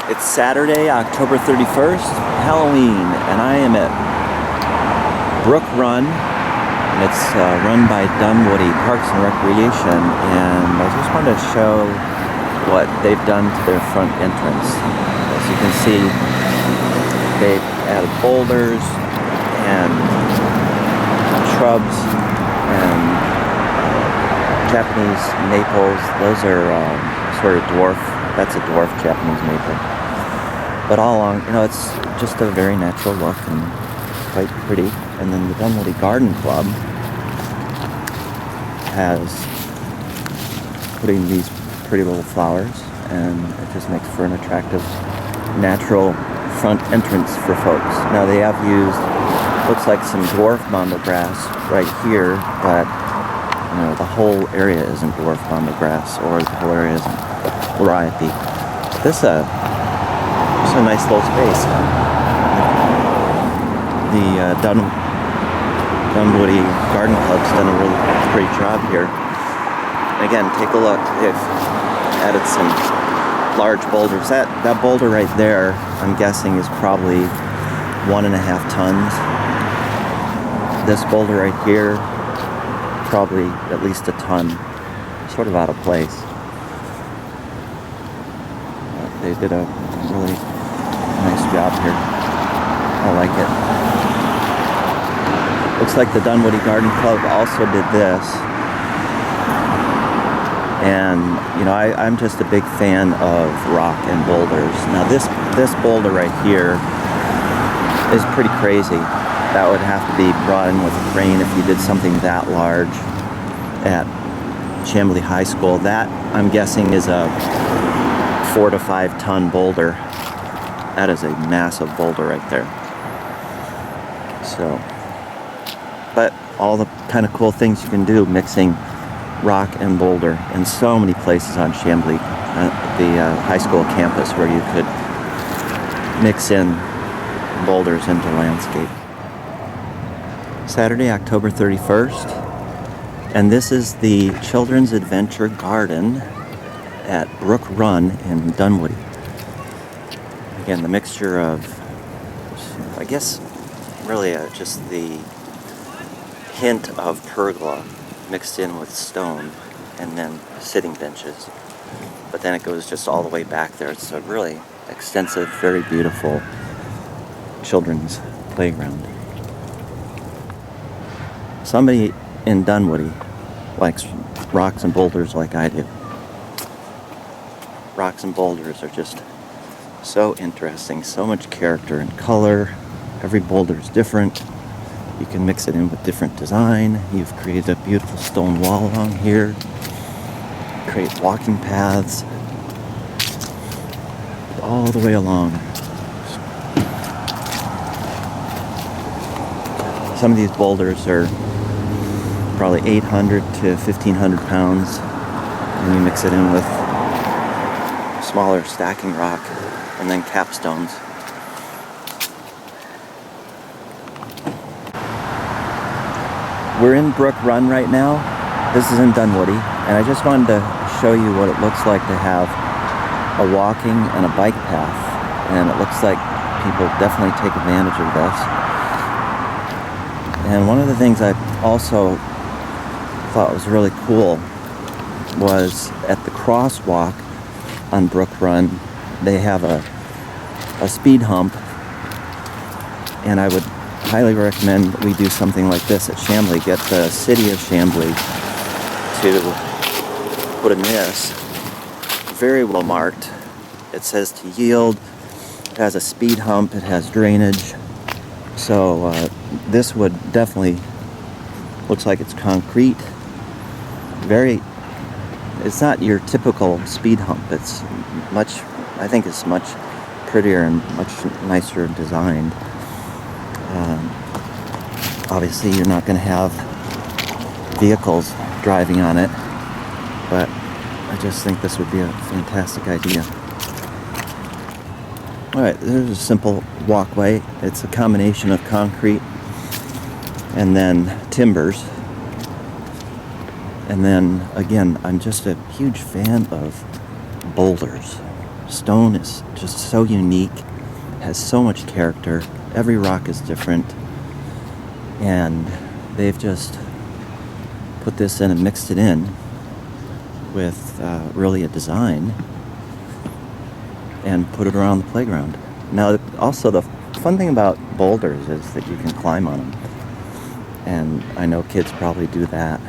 It's Saturday, October 31st, Halloween, and I am at Brook Run, and it's run by Dunwoody Parks and Recreation, and I just wanted to show what they've done to their front entrance. As you can see, they've added boulders and shrubs and Japanese maples. Those are sort of dwarf. That's a dwarf Japanese maple. But all along, it's just a very natural look and quite pretty. And then the Dunwoody Garden Club has putting these pretty little flowers, and it just makes for an attractive, natural front entrance for folks. Now they have used, looks like some dwarf mondo grass right here, but the whole area isn't dwarf mondo grass, or the whole area isn't variety. This is a nice little space. The Dunwoody Garden Club's done a really great job here. Again, take a look. They've added some large boulders. That boulder right there, I'm guessing, is probably 1.5 tons. This boulder right here, probably at least a ton. Sort of out of place. They did a really nice job here. I like it. Looks like the Dunwoody Garden Club also did this. And, I'm just a big fan of rock and boulders. Now this boulder right here is pretty crazy. That would have to be brought in with a crane if you did something that large at Chamblee High School. That, I'm guessing, is a 4 to 5 ton boulder. That is a massive boulder right there. So, but all the kind of cool things you can do mixing rock and boulder in so many places on Chamblee, the high school campus, where you could mix in boulders into landscape. Saturday, October 31st, and this is the Children's Adventure Garden at Brook Run in Dunwoody. Again, the mixture of, I guess, really just the hint of pergola mixed in with stone, and then sitting benches. But then it goes just all the way back there. It's a really extensive, very beautiful children's playground. Somebody in Dunwoody likes rocks and boulders like I do. Rocks and boulders are just so interesting, so much character and color. Every boulder is different. You can mix it in with different design. You've created a beautiful stone wall along here. Create walking paths all the way along. Some of these boulders are probably 800 to 1,500 pounds, and you mix it in with smaller stacking rock and then capstones. We're in Brook Run right now. This is in Dunwoody, and I just wanted to show you what it looks like to have a walking and a bike path, and it looks like people definitely take advantage of this. And one of the things I also thought was really cool was at the crosswalk on Brook Run, they have a speed hump, and I would highly recommend we do something like this at Chamblee. Get the city of Chamblee to put in this. Very well marked. It says to yield. It has a speed hump. It has drainage. So this would definitely, looks like it's concrete. It's not your typical speed hump. I think it's much prettier and much nicer designed. Obviously you're not going to have vehicles driving on it, but I just think this would be a fantastic idea. Alright, there's a simple walkway. It's a combination of concrete and then timbers. And then again, I'm just a huge fan of boulders. stone is just so unique, has so much character. Every rock is different, and they've just put this in and mixed it in with really a design and put it around the playground. Now, also the fun thing about boulders is that you can climb on them, and I know kids probably do that.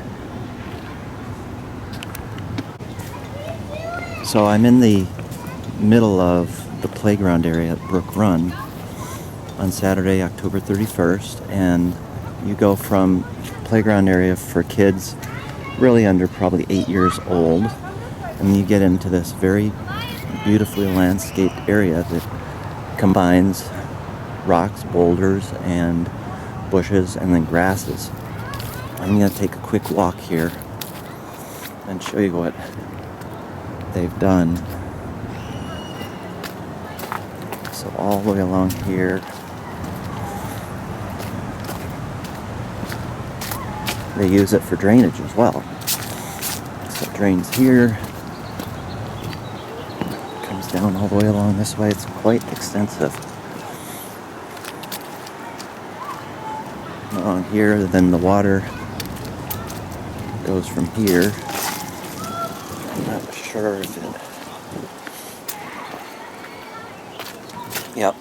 So I'm in the middle of the playground area at Brook Run on Saturday, October 31st, and you go from playground area for kids really under probably 8 years old, and you get into this very beautifully landscaped area that combines rocks, boulders, and bushes, and then grasses. I'm going to take a quick walk here and show you what they've done. So all the way along here, they use it for drainage as well. So it drains here, comes down all the way along this way. It's quite extensive. Along here, then the water goes from here. I'm not sure if it... Yep,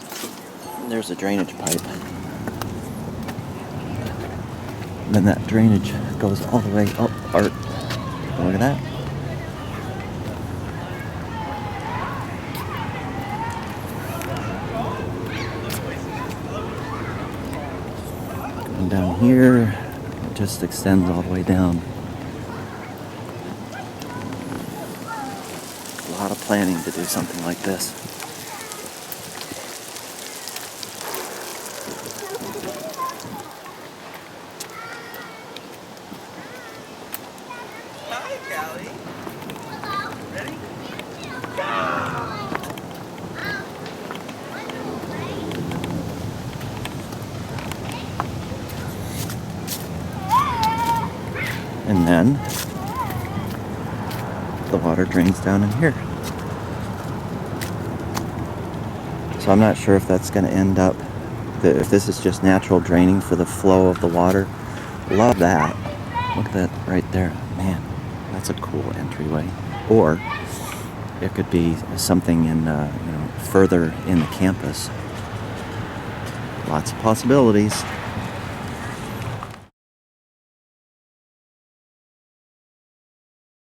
there's a drainage pipe. And then that drainage goes all the way up. Art, look at that. Going down here, it just extends all the way down. A lot of planning to do something like this. And then the water drains down in here. So I'm not sure if that's going to end up, if this is just natural draining for the flow of the water. Love that. Look at that right there. Man, that's a cool entryway. Or it could be something in, further in the campus. Lots of possibilities.